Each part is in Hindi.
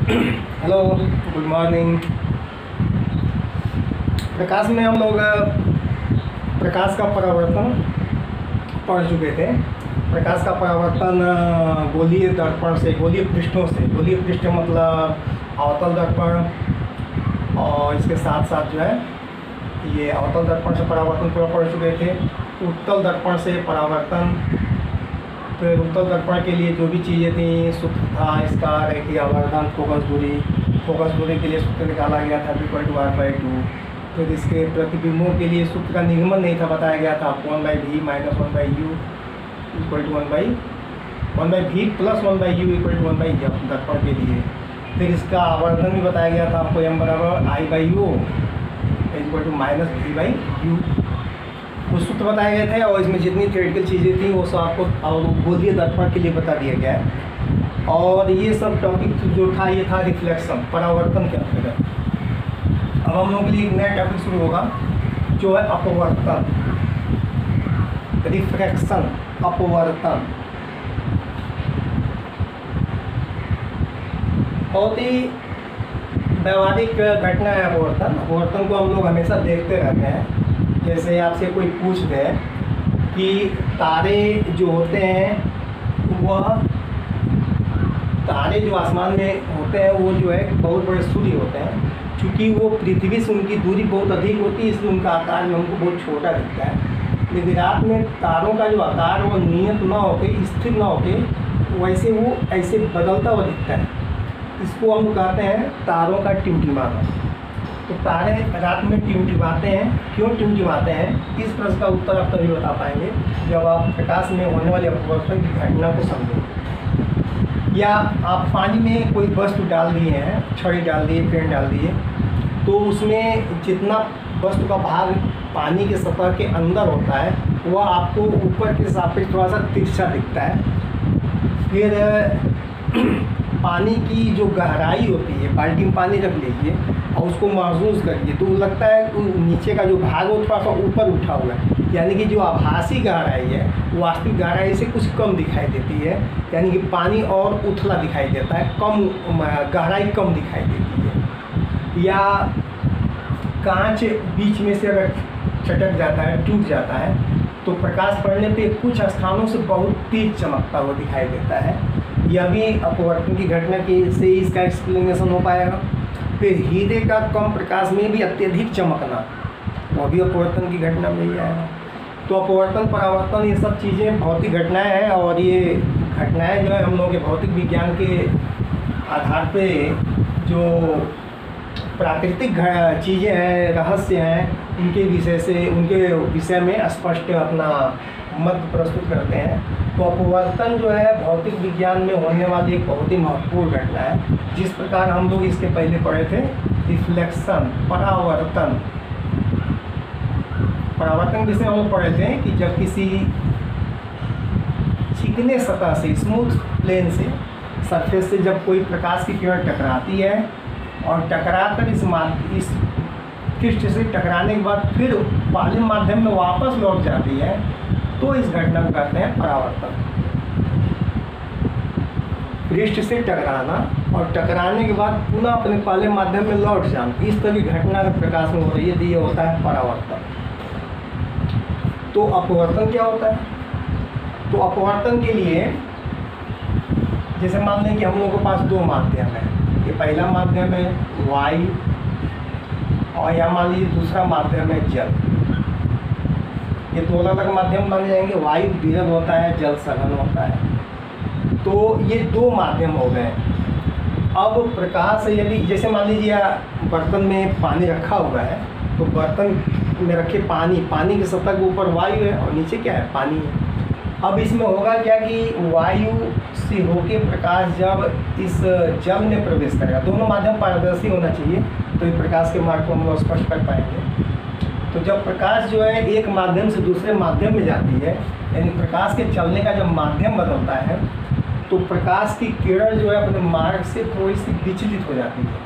Hello, good morning. प्रकाश में हम लोग प्रकाश का परावर्तन पढ़ चुके थे। प्रकाश का परावर्तन गोलीय दर्पण से, गोलीय पृष्ठों से, गोलीय पृष्ठ मतलब अवतल दर्पण, और इसके साथ साथ जो है ये अवतल दर्पण से परावर्तन पूरा पढ़ चुके थे। उत्तल दर्पण से परावर्तन, फिर उत्तल दर्पण के लिए जो भी चीज़ें थी, सूत्र था इसका, रेखीय आवर्धन, फोकस दूरी के लिए सूत्र निकाला गया था V/2। फिर इसके प्रतिबिंबों के लिए सूत्र का निगमन नहीं था, बताया गया था 1/v - 1/u = 1/v + 1/u = 1/f दर्पण के लिए। फिर इसका आवर्धन भी बताया गया था आपको, m = I/u = -v/u। कुछ सूत्र बताए गए थे और इसमें जितनी थ्योरेटिकल चीज़ें थी वो सब आपको और गोलीय दर्पण के लिए बता दिया गया है। और ये सब टॉपिक जो था ये था रिफ्लेक्शन, परावर्तन के अंतर्गत। अब हम लोगों के लिए एक नया टॉपिक शुरू होगा जो है अपवर्तन, रिफ्रैक्शन, अपवर्तन। बहुत ही व्यवहारिक घटना है अपवर्तन। अपवर्तन को हम लोग हमेशा देखते रहते हैं। जैसे आपसे कोई पूछ दे कि तारे जो होते हैं वह तारे जो आसमान में होते हैं वो जो है बहुत बड़े सूर्य होते हैं। चूँकि वो पृथ्वी से उनकी दूरी बहुत अधिक होती है इसलिए उनका आकार में हमको बहुत छोटा दिखता है। लेकिन रात में तारों का जो आकार वो नियत ना होके, स्थिर ना होके, वैसे वो ऐसे बदलता हुआ दिखता है। इसको हम कहते हैं तारों का टिमटिमाना। तो तारे रात में टिमटिमाते हैं। क्यों टिमटिमाते हैं, इस प्रश्न का उत्तर आप तभी बता पाएंगे जब आप प्रकाश में होने वाले अपवर्तन की घटना को समझें। या आप पानी में कोई वस्तु डाल दिए हैं, छड़ी डाल दिए, पेन डाल दिए, तो उसमें जितना वस्तु का भाग पानी के सतह के अंदर होता है वह आपको ऊपर के सापेक्ष थोड़ा सा तिरछा दिखता है। फिर पानी की जो गहराई होती है, बाल्टी में पानी रख लीजिए और उसको महसूस करिए तो लगता है नीचे का जो भाग वो थोड़ा सा ऊपर उठा हुआ है। यानी कि जो आभासी गहराई है वास्तविक गहराई से कुछ कम दिखाई देती है। यानी कि पानी और उथला दिखाई देता है, कम गहराई कम दिखाई देती है। या कांच बीच में से अगर चटक जाता है, टूट जाता है, तो प्रकाश पड़ने पे कुछ स्थानों से बहुत तेज चमकता हुआ दिखाई देता है। यह भी अपवर्तन की घटना के से इसका एक्सप्लेनेशन हो पाएगा। फिर हीरे का कम प्रकाश में भी अत्यधिक चमकना, वह भी अपवर्तन की घटना में ही आएगा। तो अपवर्तन, परावर्तन, ये सब चीज़ें भौतिक घटनाएं हैं। और ये घटनाएं जो है हम लोगों के भौतिक विज्ञान के आधार पे जो प्राकृतिक चीज़ें हैं, रहस्य हैं, उनके विषय में स्पष्ट अपना मत प्रस्तुत करते हैं। तो अपवर्तन जो है भौतिक विज्ञान में होने वाली एक बहुत ही महत्वपूर्ण घटना है। जिस प्रकार हम लोग इसके पहले पढ़े थे रिफ्लेक्शन, परावर्तन। परावर्तन जिसे हम लोग पढ़े थे कि जब किसी चिकने सतह से, स्मूथ प्लेन से, सरफेस से जब कोई प्रकाश की किरण टकराती है और टकराकर इस पृष्ठ से टकराने के बाद फिर पहले माध्यम में वापस लौट जाती है, तो इस घटना को कहते हैं परावर्तन। पृष्ठ से टकराना और टकराने के बाद पुनः अपने पहले माध्यम में लौट जाना, इस तरह की घटना प्रकाश में हो रही है, ये होता है परावर्तन। तो अपवर्तन क्या होता है? तो अपवर्तन के लिए जैसे मान लें कि हम लोगों के पास दो माध्यम है। ये पहला माध्यम है वायु और यहाँ मान लीजिए दूसरा माध्यम है जल। ये दो अलग माध्यम माने जाएंगे। वायु विरल होता है, जल सघन होता है। तो ये दो माध्यम हो गए। अब प्रकाश यदि जैसे मान लीजिए बर्तन में पानी रखा हुआ है, तो बर्तन में रखे पानी के सतह के ऊपर वायु है और नीचे क्या है, पानी है। अब इसमें होगा क्या कि वायु से होके प्रकाश जब इस जल में प्रवेश करेगा, दोनों माध्यम पारदर्शी होना चाहिए तो ये प्रकाश के मार्ग को हम लोग स्पष्ट कर पाएंगे। तो जब प्रकाश जो है एक माध्यम से दूसरे माध्यम में जाती है, यानी प्रकाश के चलने का जब माध्यम बदलता है, तो प्रकाश की किरण जो है अपने मार्ग से थोड़ी सी विचलित हो जाती है।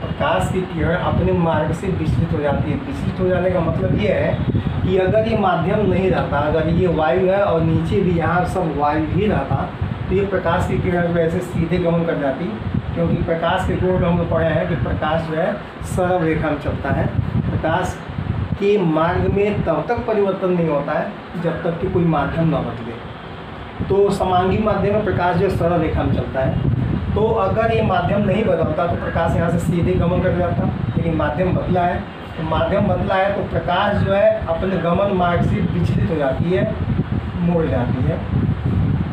प्रकाश की किरण अपने मार्ग से विचलित हो जाती है। विचलित हो जाने का मतलब ये है कि अगर ये माध्यम नहीं रहता, अगर ये वायु है और नीचे भी यहाँ सब वायु ही रहता, तो ये प्रकाश की किरण जो ऐसे सीधे गमन कर जाती क्योंकि प्रकाश के गुण में हम लोग पढ़े हैं कि प्रकाश जो है सरल रेखा में चलता है। प्रकाश के मार्ग में तब तक परिवर्तन नहीं होता है जब तक कि कोई माध्यम न बदले। तो समांगी माध्यम में प्रकाश जो है सरल रेखा में चलता है। तो अगर ये माध्यम नहीं बदलता तो प्रकाश यहाँ से सीधे गमन कर जाता, लेकिन माध्यम बदला है। तो माध्यम बदला है तो प्रकाश जो है अपने गमन मार्ग से विचलित हो जाती है, मोड़ जाती है।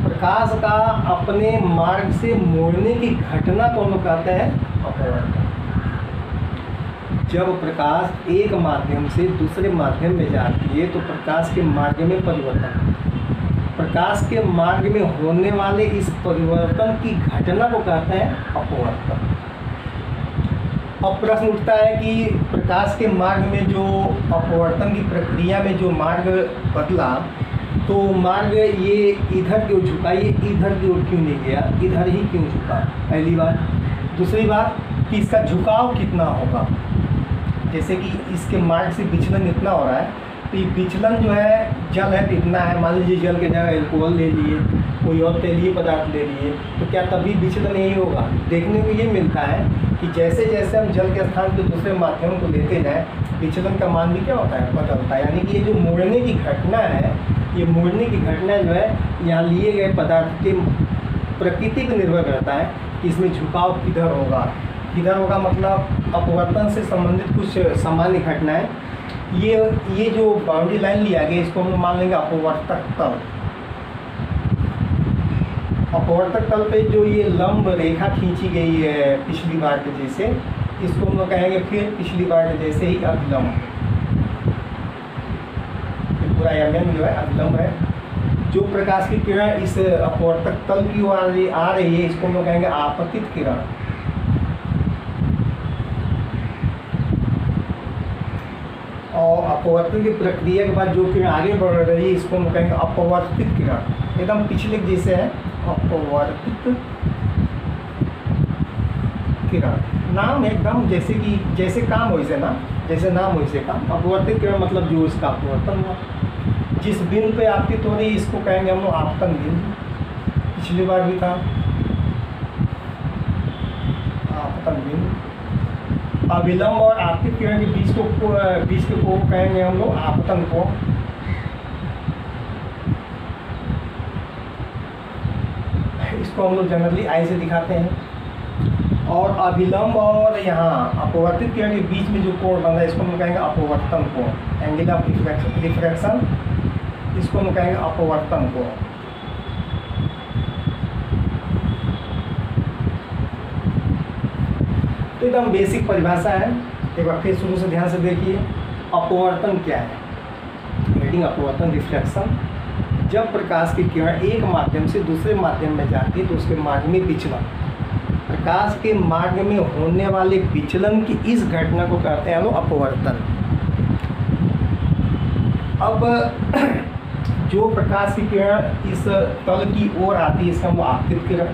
प्रकाश का अपने मार्ग से मोड़ने की घटना को हम लोग कहते हैं अपवर्तन। जब प्रकाश एक माध्यम से दूसरे माध्यम में जाती है तो प्रकाश के मार्ग में परिवर्तन, प्रकाश के मार्ग में होने वाले इस परिवर्तन की घटना को कहते हैं अपवर्तन। अब प्रश्न उठता है कि प्रकाश के मार्ग में जो अपवर्तन की प्रक्रिया में जो मार्ग बदला, तो मार्ग ये इधर की ओर झुका, ये इधर की ओर क्यों नहीं गया, इधर ही क्यों झुका, पहली बात। दूसरी बात कि इसका झुकाव कितना होगा, जैसे कि इसके मार्ग से विचलन इतना हो रहा है, तो ये विचलन जो है जल है तो इतना है, मान लीजिए जल के जगह एल्कोहल ले लिए, कोई और तेलीय पदार्थ ले लिए, तो क्या तभी विचलन यही होगा। देखने को ये मिलता है कि जैसे जैसे हम जल के स्थान पर दूसरे माध्यम को लेते जाएँ, विचलन का मान भी क्या होता है, बदलता है। यानी कि ये जो मोड़ने की घटना है, ये मोड़ने की घटना जो है यहाँ लिए गए पदार्थ के प्रकृति पर निर्भर करता है कि इसमें झुकाव किधर होगा। किधर होगा मतलब अपवर्तन से संबंधित कुछ सामान्य घटनाएं। ये जो बाउंड्री लाइन लिया गया इसको हम मान लेंगे अपवर्तक तल। अपवर्तक तल पे जो ये लंब रेखा खींची गई है पिछली बार के जैसे, इसको हम लोग कहेंगे फिर पिछली बार के जैसे ही अभिलंब। पूरा यमन जो है अभिलंब है। जो प्रकाश की किरण इस अपवर्तक तल की ओर आ रही है इसको हम लोग कहेंगे आपतित किरण। और अपवर्तन की प्रक्रिया के बाद जो किरण आगे बढ़ रही है इसको हम कहेंगे अपवर्तित किरण। एकदम पिछले जैसे है अपवर्तित किरण। नाम एकदम जैसे कि जैसे काम हो वैसे ना, जैसे नाम वैसे काम। अपवर्तित किरण मतलब जो इसका अपवर्तन हुआ, जिस बिंदु पे आपतित हो रही है इसको कहेंगे हम लोग आपतन बिंदु। पिछली बार भी था आपतन बिंदु। अभिलंब और आपतित किरण के बीच के को कहेंगे हम लोग आपतन को। इसको हम लोग जनरली आई से दिखाते हैं। और अभिलंब और यहाँ अपवर्तित किरण के बीच में जो कोण बन रहा है इसको हम कहेंगे अपवर्तन कोण, एंगल ऑफ रिफ्रैक्शन। इसको हम कहेंगे अपवर्तन कोण। तो एकदम बेसिक परिभाषा है, एक बार फिर शुरू से ध्यान से देखिए। अपवर्तन क्या है? रीडिंग अपवर्तन रिफ्लेक्शन। जब प्रकाश की किरण एक माध्यम से दूसरे माध्यम में जाती है तो उसके मार्ग में विचलन, प्रकाश के मार्ग में होने वाले विचलन की इस घटना को कहते हैं लोग अपवर्तन। अब जो प्रकाश की किरण इस तल की ओर आती है इसका हम आपतित किरण।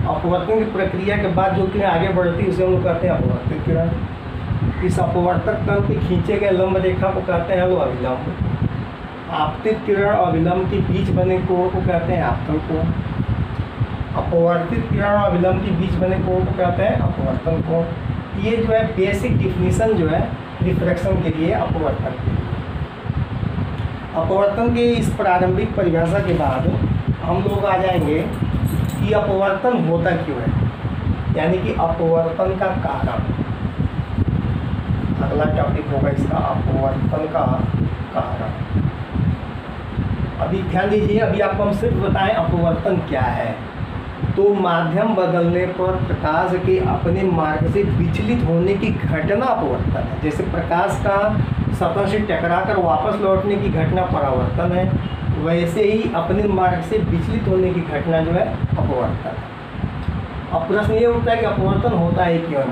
अपवर्तन की प्रक्रिया के बाद जो किरण आगे बढ़ती है उसे हम लोग कहते हैं अपवर्तित किरण। इस अपवर्तक तल पे खींचे गए लंब रेखा को कहते हैं लोग अभिलंब। आपतित किरण और अभिलंब के बीच बने कोण को कहते हैं आपतन कोण। अपवर्तित किरण और अभिलंब के बीच बने कोण को कहते हैं अपवर्तन कोण। ये जो है बेसिक डिफिनीशन जो है रिफ्रैक्शन के लिए, अपवर्तन के लिए। अपवर्तन के इस प्रारंभिक परिभाषा के बाद हम लोग आ जाएंगे कि अपवर्तन होता क्यों है, यानी कि अपवर्तन का कारण। अगला टॉपिक होगा इसका अपवर्तन का कारण। अभी ध्यान दीजिए, अभी आपको हम सिर्फ बताएं अपवर्तन क्या है। तो माध्यम बदलने पर प्रकाश के अपने मार्ग से विचलित होने की घटना अपवर्तन है। जैसे प्रकाश का सतह से टकराकर वापस लौटने की घटना परावर्तन है, वैसे ही अपने मार्ग से विचलित होने की घटना जो है अपवर्तन है। अब प्रश्न ये उठता है कि अपवर्तन होता है क्यों?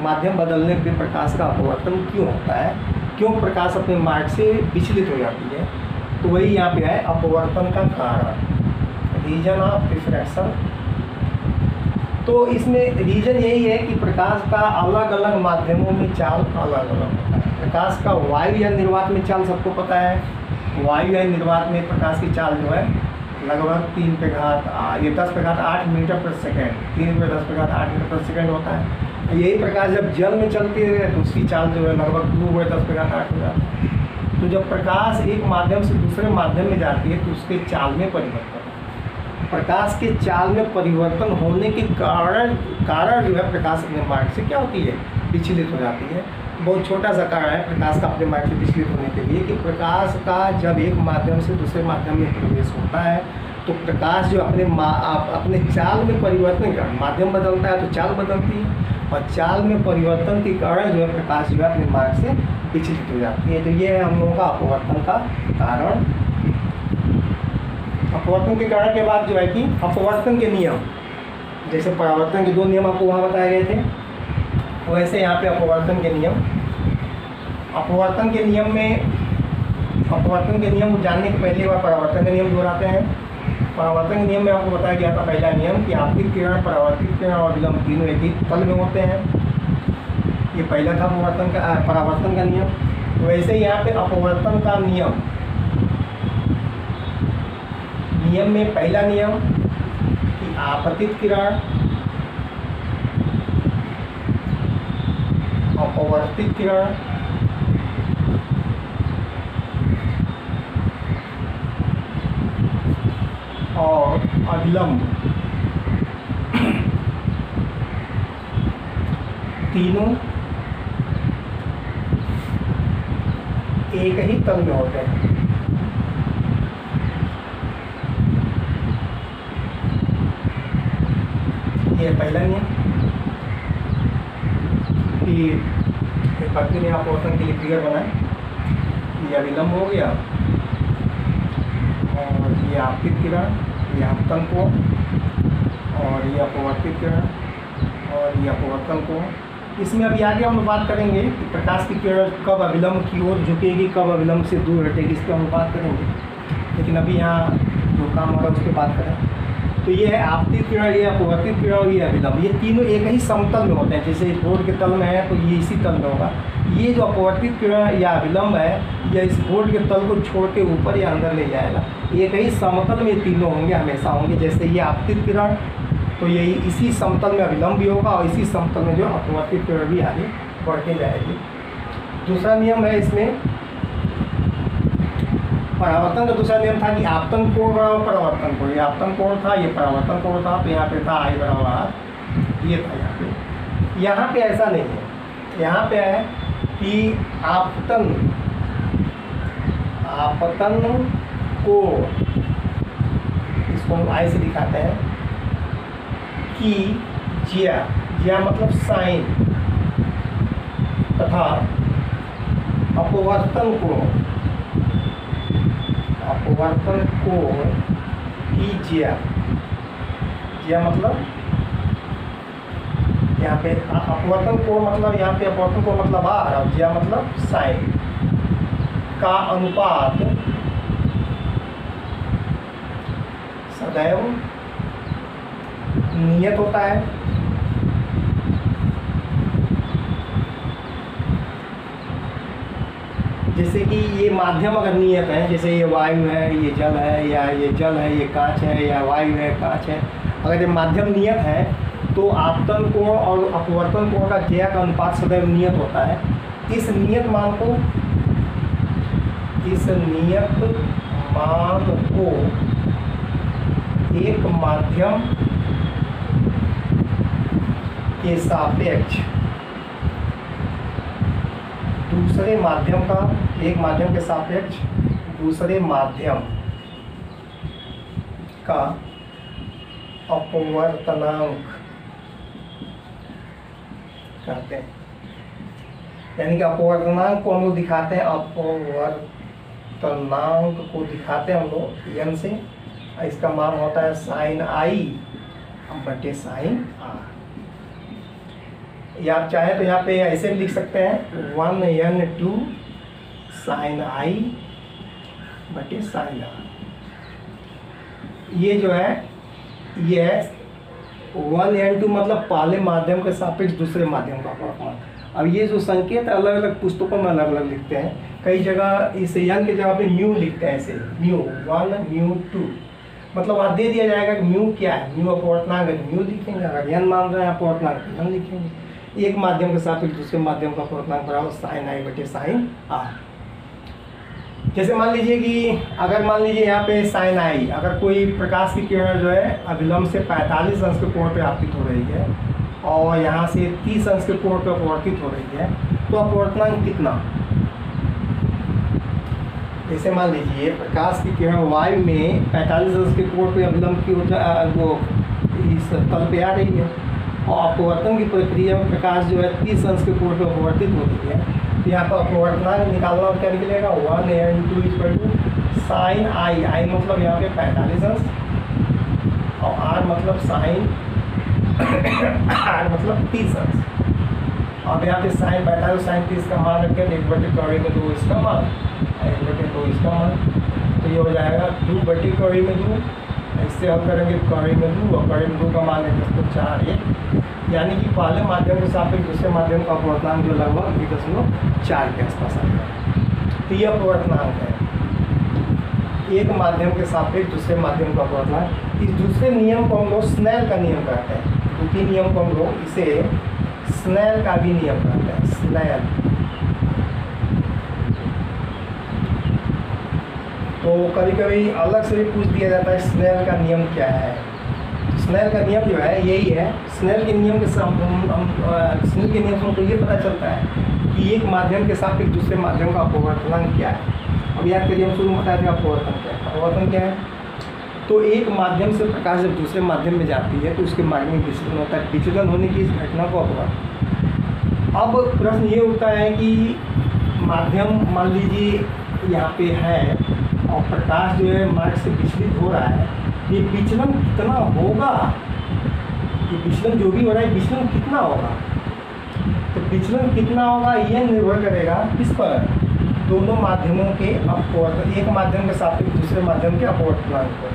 माध्यम बदलने पर प्रकाश का अपवर्तन क्यों होता है? क्यों प्रकाश अपने मार्ग से विचलित हो जाती है? तो वही यहाँ पे है अपवर्तन का कारण, रीजन ऑफ रिफ्रैक्शन। तो इसमें रीजन यही है कि प्रकाश का अलग अलग माध्यमों में चाल अलग अलग होता है। प्रकाश का वायु या निर्वात में चाल सबको पता है। वायु या निर्वात में प्रकाश की चाल जो है लगभग 3 पे घात ये 10 पे घात 8 मीटर प्रति सेकेंड, 3 पे 10 पे घात 8 मीटर प्रति सेकेंड होता है। यही प्रकाश जब जल में चलती है तो उसकी चाल जो है लगभग 2 पे 10 पे घात 8 हो जाता है। तो जब प्रकाश एक माध्यम से दूसरे माध्यम में जाती है तो उसके चाल में परिवर्तन, प्रकाश के चाल में परिवर्तन होने के कारण जो है प्रकाश अपने मार्ग से क्या होती है, विचलित हो जाती है। बहुत छोटा सा कारण है प्रकाश का अपने मार्ग से विचलित होने के लिए कि प्रकाश का जब एक माध्यम से दूसरे माध्यम में प्रवेश होता है तो प्रकाश जो अपने चाल में परिवर्तन का माध्यम बदलता है तो चाल बदलती है, और चाल में परिवर्तन के कारण जो है प्रकाश जो है अपने मार्ग से विचलित हो जाती है। तो ये है हम लोगों का अपवर्तन का कारण। अपवर्तन के कारण के बाद जो है कि अपवर्तन के नियम, जैसे परावर्तन के 2 नियम आपको वहाँ बताए गए थे, वैसे यहाँ पे अपवर्तन के नियम। अपवर्तन के नियम जानने के पहले बार परावर्तन के नियम दोहराते हैं। परावर्तन के नियम में आपको बताया गया था पहला नियम कि आपतित किरण, परावर्तित किरण और विलंब तीनों एक ही तल में होते हैं। ये पहला था परावर्तन का नियम। वैसे यहाँ पे अपवर्तन का नियम में पहला नियम कि आपतित किरण, अपवर्तित किरण और अविलंब तीनों एक ही तल में होते हैं। ये पहला नियम कि पत्नी ने अपवर्तन के लिए फिगर बनाए। ये अविलंब हो गया और ये आपतित किरण, ये आपतन कोण, और ये अपवर्तित किरण और ये अपवर्तन कोण। इसमें अभी आगे हम बात करेंगे कि प्रकाश की किरण कब अविलंब की ओर झुकेगी, कब अविलंब से दूर हटेगी, इस पर हम बात करेंगे। लेकिन अभी यहाँ जो काम होगा उस पर बात करें। तो ये है आपतित किरण, ये अपवर्तित किरण और ये अविलंब, ये तीनों एक ही समतल में होते हैं। जैसे इस बोर्ड के तल में है तो ये इसी तल में होगा। ये जो अपवर्तित किरण या अविलंब है यह इस बोर्ड के तल को छोड़ के ऊपर या अंदर ले जाएगा। एक ही समतल में तीनों होंगे, हमेशा होंगे। जैसे ये आपतित किरण तो यही इसी समतल में अविलंब भी होगा और इसी समतल में जो अपवर्तित किरण भी आगे बढ़ते जाएगी। दूसरा नियम है इसमें परावर्तन का दूसरा नियम था कि आपतन कोण बराबर परावर्तन कोण। ये आपतन कोण था, ये परावर्तन कोण था। तो यहाँ पे था I बराबर ये था। यहाँ पे ऐसा नहीं है। यहाँ पे है कि आपतन कोण, इसको हम I से दिखाते हैं कि ज्या मतलब साइन, तथा अपवर्तन कोण की ज्या मतलब यहाँ पे अपवर्तन कोण मतलब यहाँ पे अपवर्तन कोण मतलब R और ज्या मतलब साइन का अनुपात सदैव नियत होता है। जैसे कि ये माध्यम अगर नियत है, जैसे ये वायु है, ये जल है, या ये जल है, ये कांच है, या वायु है, कांच है, अगर ये माध्यम नियत है तो आपतन कोण और अपवर्तन कोण का ज्या का अनुपात सदैव नियत होता है। इस नियत मान को एक माध्यम के सापेक्ष दूसरे माध्यम का, एक माध्यम के सापेक्ष दूसरे माध्यम का अपवर्तनांक कहते हैं। यानी कि अपवर्तनांक को हम लोग दिखाते हैं, अपवर्तनांक को दिखाते हैं हम लोग n से। इसका मान होता है साइन I बटे साइन R। या आप चाहें तो यहाँ पे ऐसे भी लिख सकते हैं 1n2 साइन I बटे साइन R। ये जो है ये 1n2 मतलब पहले माध्यम के सापेक्ष दूसरे माध्यम का अपवर्तन। अब ये जो संकेत अलग अलग पुस्तकों में अलग अलग लिखते हैं। कई जगह इस n की जगह पे म्यू लिखते हैं, ऐसे म्यू 1 म्यू 2। मतलब वहाँ दे दिया जाएगा कि म्यू क्या है, म्यू अपवर्तनांक है म्यू लिखेंगे, अगर n मान रहे हैं अपवर्तनांक तो n लिखेंगे। एक माध्यम के सापेक्ष दूसरे माध्यम का अपवर्तनांक बराबर साइन आई बटे साइन आर। जैसे मान लीजिए कि अगर मान लीजिए यहाँ पे साइन आई, अगर कोई प्रकाश की किरण जो है अभिलंब से 45 अंश के कोण पे आपतित हो रही है और यहाँ से 30 अंश के कोण पे अपवर्तित हो रही है, तो अपवर्तनांक कितना? जैसे मान लीजिए प्रकाश की किरण वायु में 45 अंश के कोण पे अभिलंब की वो इस तल पे आ रही है और अपवर्तन की प्रक्रिया में प्रकाश जो है 30 अंश के कोण पे अपवर्तित होती है, तो यहाँ पर अपवर्तनांक निकालना क्या निकलेगा 1/2 = साइन आई। आई मतलब यहाँ पे 45 अंश और आर मतलब साइन आर मतलब 30 अंश। अब यहाँ पे साइन 45 साइन 30 का मान रखें 1/2 इसका मान 1/2 इसका मान, तो ये हो जाएगा 2/2 इससे हल करेंगे कड़ी में 2 और कड़ी में 2 का मान है 10/4 यानी कि पहले माध्यम के सापेक्ष दूसरे माध्यम का अपवर्तनांक जो लगभग 2.4 के आसपास आ गया। तो ये अपवर्तनांक है एक माध्यम के सापेक्ष दूसरे माध्यम का अपवर्तनांक। इस दूसरे नियम को हम लोग स्नेल का नियम कहते हैं। द्वितीय नियम को हम लोग इसे स्नेल का भी नियम कहते हैं, स्नेल। तो कभी कभी अलग से भी पूछ दिया जाता है स्नेल का नियम क्या है। स्नेल का नियम जो है यही है। स्नेल के नियम के स्नेल के नियम से हमको ये पता चलता है कि एक माध्यम के सापेक्ष दूसरे माध्यम का अपवर्तनांक क्या है। अब याद करिए हम शुरू में बताया था अपवर्तन क्या है। अपवर्तन क्या है? तो एक माध्यम से प्रकाश जब दूसरे माध्यम में जाती है तो उसके मार्ग में विचलन होता है। विचलन होने की इस घटना को अपवर्तन। अब प्रश्न ये उठता है कि माध्यम मान लीजिए यहाँ पे है और प्रकाश जो है मार्ग से विचलित हो रहा है, ये विचलन कितना होगा? ये विचलन जो भी हो रहा है विचलन कितना होगा? तो विचलन कितना होगा ये निर्भर करेगा किस पर? दोनों माध्यमों के अपवर्तन, एक माध्यम के सापेक्ष दूसरे माध्यम के अपवर्तनांक पर।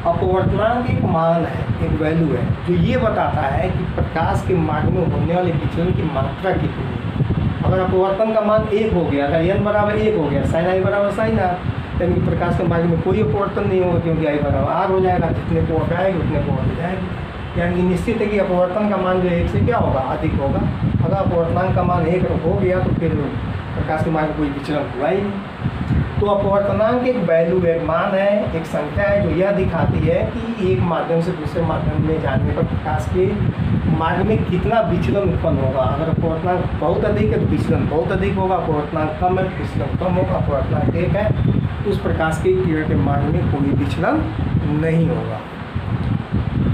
अपवर्तनांक एक मान है, एक वैल्यू है जो ये बताता है कि प्रकाश के मार्ग में होने वाले विचलन की मात्रा कितनी है। अगर अपवर्तन का मान 1 हो गया, अगर n बराबर 1 हो गया, साइन आई बराबर साइन आर, यानी कि प्रकाश के मार्ग में कोई अपवर्तन नहीं होगा क्योंकि आई बराबर आर हो जाएगा। जितने कोण पे आएगी उतने कोण पे जाएगी, यानी कि निश्चित है कि अपवर्तन का मान जो 1 से क्या होगा अधिक होगा। अगर अपवर्तनांक का मान 1 हो गया तो फिर प्रकाश के मार्ग में कोई विचलन हुआ ही नहीं। तो अपवर्तनांक एक वैल्यू है, एक मान है, एक संख्या है जो यह दिखाती है कि एक माध्यम से दूसरे माध्यम में जाने पर प्रकाश के मार्ग में कितना विचलन उत्पन्न होगा। अगर अपवर्तनांक बहुत अधिक है तो विचलन बहुत अधिक होगा, अपवर्तनांक कम है तो विचलन कम होगा, अपवर्तनांक 1 है तो उस प्रकाश के किरण के मार्ग में कोई विचलन नहीं होगा।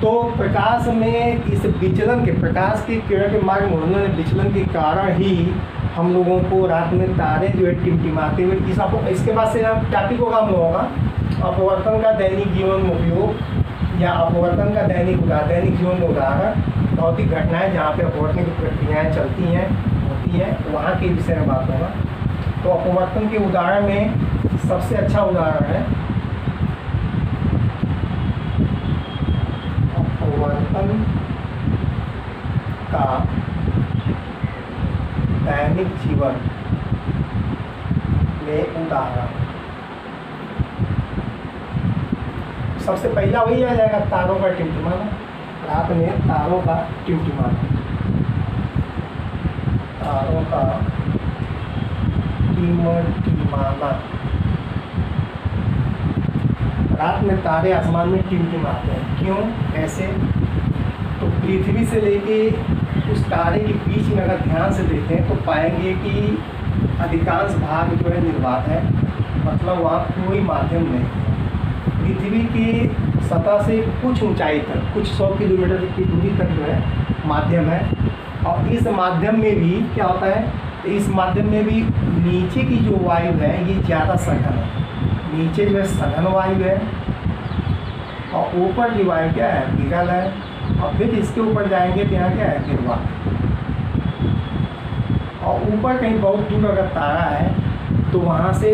तो प्रकाश में इस विचलन के, प्रकाश के किरण के मार्ग में होने वाले विचलन के कारण ही हम लोगों को रात में तारे जो है टिमटिमाते हुए, इसके बाद से आप टॉपिक होगा हम लोगों का अपवर्तन का दैनिक जीवन में उपयोग या अपवर्तन का दैनिक जीवन में उदाहरण, भौतिक घटनाएं जहाँ पे अपवर्तन की प्रक्रियाएँ चलती हैं होती हैं वहाँ के विषय में बात होगा। तो अपवर्तन के उदाहरण में सबसे अच्छा उदाहरण है अपवर्तन का दैनिक जीवन में उदाहरण। सबसे पहला वही आ जाएगा तारों का टिमटिमाना। रात में तारों का टिमटिमाना, तारों का टिमटिमाना। रात में तारे आसमान में टिमटिमाते हैं। क्यों? ऐसे तो पृथ्वी से लेके उस तारे के बीच में अगर ध्यान से देखें तो पाएंगे कि अधिकांश भाग जो है निर्वात है, मतलब वहाँ कोई माध्यम नहीं है। पृथ्वी की सतह से कुछ ऊंचाई तक, कुछ 100 किलोमीटर की दूरी तक जो है माध्यम है। और इस माध्यम में भी क्या होता है, तो इस माध्यम में भी नीचे की जो वायु है ये ज़्यादा सघन है। नीचे जो है सघन वायु है और ऊपर की वायु क्या है, विरल है। और फिर इसके ऊपर जाएंगे तो यहाँ क्या है, निर्वात। और ऊपर कहीं बहुत दूर अगर तारा है तो वहाँ से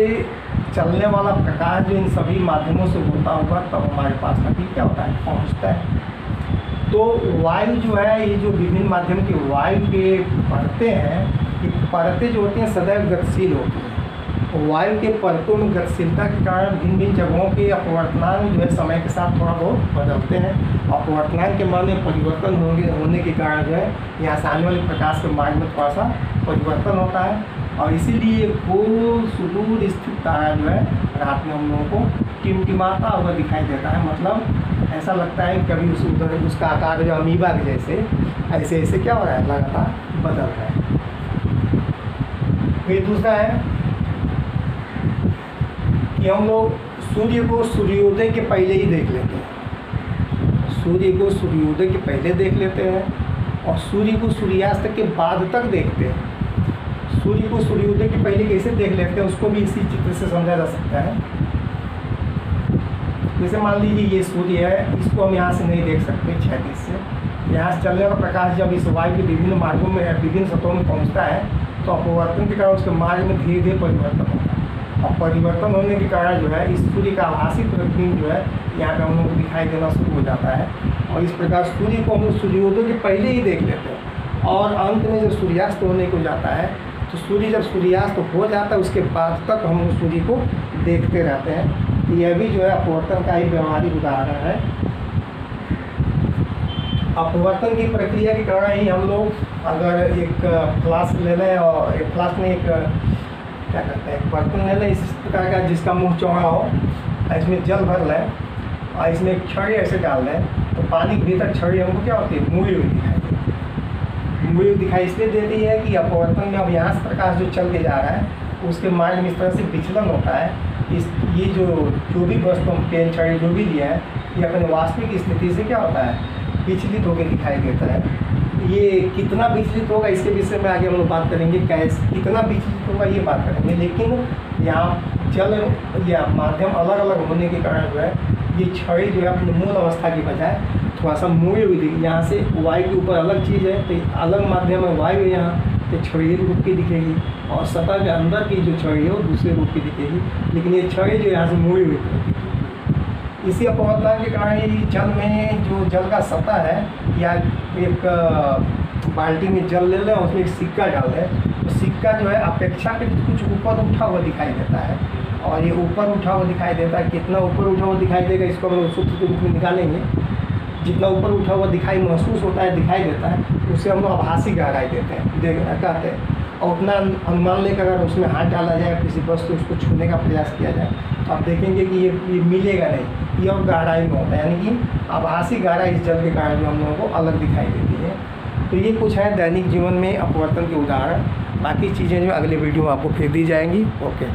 चलने वाला प्रकाश जो इन सभी माध्यमों से होता होगा तब हमारे पास अभी क्या होता है, पहुँचता है। तो वायु जो है, ये जो विभिन्न माध्यम की वायु के परतें हैं, ये परतें जो होती हैं सदैव गतिशील होती हैं। वायु के परतों में गतिशीलता के कारण भिन्न भिन्न जगहों के अपवर्तनांक जो है समय के साथ थोड़ा बहुत बदलते हैं। अपवर्तनांक के मान में परिवर्तन होने के कारण जो है यहाँ से आने वाले प्रकाश के मार्ग में थोड़ा सा परिवर्तन होता है, और इसीलिए गोल सुदूर स्थित तारा जो है रात में हम लोगों को टिमटिमाता हुआ दिखाई देता है। मतलब ऐसा लगता है कभी उसका आकार जो अमीबा के जैसे ऐसे ऐसे क्या हो रहा है, लगातार बदल रहा है। फिर दूसरा है कि हम लोग सूर्य को सूर्योदय के पहले ही देख लेते हैं। सूर्य को सूर्योदय के पहले देख लेते हैं और सूर्य को सूर्यास्त के बाद तक देखते हैं। सूर्य को सूर्योदय के पहले कैसे देख लेते हैं उसको भी इसी चित्र से समझा जा सकता है। जैसे मान लीजिए ये सूर्य है, इसको हम यहाँ से नहीं देख सकते क्षैतिज से। यहाँ से चलने का प्रकाश जब इस वायु के विभिन्न मार्गों में विभिन्न सतहों में पहुँचता है तो अपवर्तन के कारण उसके मार्ग में धीरे धीरे परिवर्तन होता है, और परिवर्तन होने के कारण जो है इस सूर्य का आभासी प्रतिबिंब जो है यहाँ पे हम लोग को दिखाई देना शुरू हो जाता है। और इस प्रकार सूर्य को हम लोग सूर्योदय के पहले ही देख लेते हैं, और अंत में जब सूर्यास्त होने को जाता है तो सूर्य जब सूर्यास्त हो जाता है उसके बाद तक हम लोग सूर्य को देखते रहते हैं। यह भी जो है अपवर्तन का ही व्यवहारिक उदाहरण है। अपवर्तन की प्रक्रिया के कारण ही हम लोग अगर एक फ्लास्क ले लें, और एक फ्लास्क में एक क्या करते हैं, एक बर्तन ले लें इस प्रकार का जिसका मुंह चौड़ा हो, इसमें जल भर लें और इसमें एक छड़ी ऐसे डाल दें तो पानी के भीतर छड़ी हमको क्या होती है, मुड़ी हुई दिखाई देती है। मुड़ी हुई दिखाई इसलिए देती है कि अपवर्तन में अब यहाँ से प्रकाश जो चल के जा रहा है उसके मार्ग में इस तरह से विचलन होता है। ये जो भी वस्तु हम पेन छड़ी जो भी लिया है ये अपने वास्तविक स्थिति से क्या होता है, विचलित होकर दिखाई देता है। ये कितना विचलित होगा इसके विषय में आगे हम लोग बात करेंगे, कैसे कितना विचलित होगा ये बात करेंगे। लेकिन यहाँ जल या माध्यम अलग अलग होने के कारण जो है ये छड़ी जो है अपनी मूल अवस्था की बजाय थोड़ा सा मुड़ी हुई दिखेगी। यहाँ से वायु के ऊपर अलग चीज़ है तो अलग माध्यम में वायु है, यहाँ तो छड़ी रूप की दिखेगी, और सतह के अंदर की जो छड़ी है वो दूसरे रूप की दिखेगी। लेकिन ये छड़ी जो यहाँ से मुड़ी हुई दिखेगी। इसी अपवर्तन के कारण ही जल में जो जल का सतह है, या एक बाल्टी में जल ले लें उसमें एक सिक्का डाल दें तो सिक्का जो है अपेक्षाकृत कुछ ऊपर उठा हुआ दिखाई देता है, और ये ऊपर उठा हुआ दिखाई देता है। कितना ऊपर उठा हुआ दिखाई देगा इसको हम लोग सूत्र के रूप में निकालेंगे। जितना ऊपर उठा हुआ दिखाई महसूस होता है, दिखाई देता है, उससे हम लोग आभासी गहराई देते हैं, कहते हैं। और उतना अनुमान लेकर अगर उसमें हाथ डाला जाए, किसी वस्तु उसको छूने का प्रयास किया जाए तो आप देखेंगे कि ये मिलेगा नहीं, ये और गहराई में होता है, यानी कि आभासी गहराई इस जल के कारण जो हम लोगों को अलग दिखाई देती है। तो ये कुछ है दैनिक जीवन में अपवर्तन के उदाहरण। बाकी चीज़ें जो अगले वीडियो में आपको फिर दी जाएंगी। ओके।